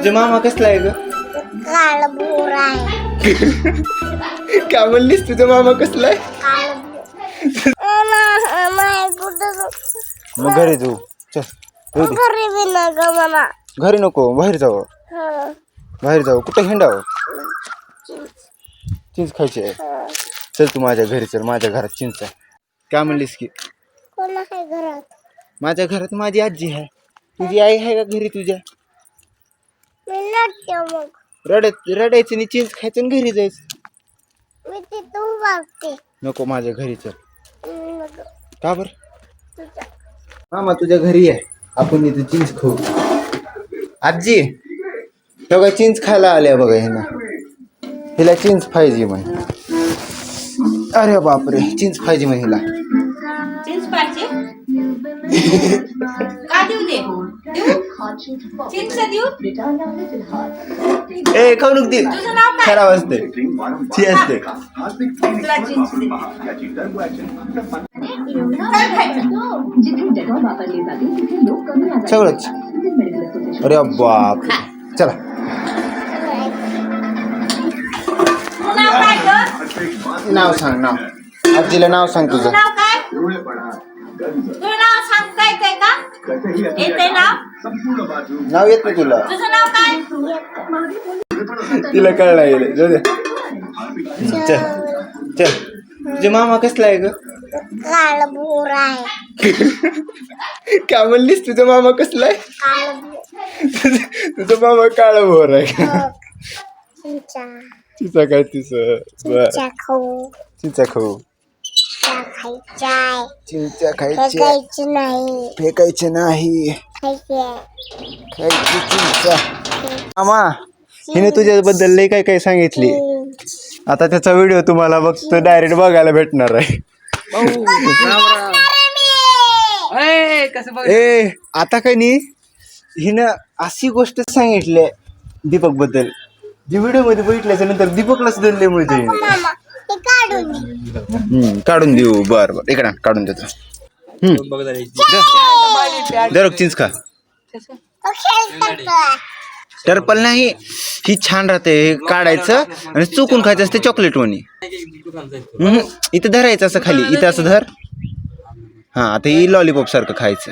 तुझा मामा कसला आहे ग? काळा भोरा आहे. काय म्हणलीस तुझा मामा कसला आहे? काळा भोरा. मग घरी जाऊ चल. येऊ दे. घरी बी ना ग मला. घरी नको बाहेर जाऊ. हं. बाहेर जाऊ कुठं हिंडावं. चिंच खायची आहे. चल तू माझ्या घरी चल. माझ्या घरात चिंच आहे. काय म्हणलीस की कोण आहे घरात? माझ्या घरात माझी आजी आहे. तुझी आई आहे का घरी तुझ्या? मी नटते मग. रडायचं आणि चिंच खायचं आणि घरी जायचं. मी तिथून वागते. नको माझ्या घरी चल. नको. का बर? तुझ्या मामा तुझ्या घरी आहे. आपण इथे चिंच खाऊ. आजी तेव्हा चिंच खायला आल्या बघा हिला. हिला चिंच पाहिजे म्हण. अरे बापरे चिंच पाहिजे म्हण हिला. चिंच पाहिजे का देऊ दे चिंच देऊ ए खाऊ नको ती तुझं नाव काय खराब असते ती असते. तुला चिंच दे काय खायचं सगळंच. अरे बाप चला. तुझं नाव काय ग नाव सांग नाव. आजीला नाव सांग तुझं तुझं. नाव काय तुझं नाव सांगता येतंय का येतंय नाव नाव येत नाही तुला. तुझं नाव काय तिला कळला गेलं जाऊ दे. चल चल. तुझे मामा कसला आहे ग? काळा भोरा आहे. काय म्हणलीस तुझा मामा कसला आहे? काळा भोरा. तुझा मामा काळा भोर आहे. चिंचा तिचा काय तिचं चिंचा खाऊ. चिंचा खाऊ. खायचाय. चिंचा खायची फेकायची नाही. फेकायचे नाही. खायचे. खायची चिंचा. मामा हिने तुझ्याबद्दल लय काय काय सांगितली. आता त्याचा व्हिडिओ तुम्हाला फक्त डायरेक्ट बघायला भेटणार आहे. ए आता काय नाही हिनं अशी गोष्ट सांगितली दीपक बद्दल जी व्हिडिओ मध्ये बघितल्याच्या नंतर दीपकला सुद्धा लय मिळते. मामा हे काढून दे. काढून देऊ. बर बर इकडं काढून देतो. दरक चिंच खा. तो खेळतात. टर्पल नाही ही छान राहते. हे काढायचं आणि चुकून खायचं असते चॉकलेट वणी. इथं धरायचं असं खाली इथं असं धर. हा आता ही लॉलीपॉप सारखं खायचं.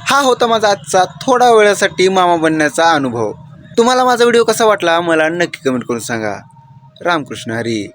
हा होता माझा आजचा थोडा वेळासाठी मामा बनण्याचा अनुभव. तुम्हाला माझा व्हिडिओ कसा वाटला मला नक्की कमेंट करून सांगा. रामकृष्ण हरी.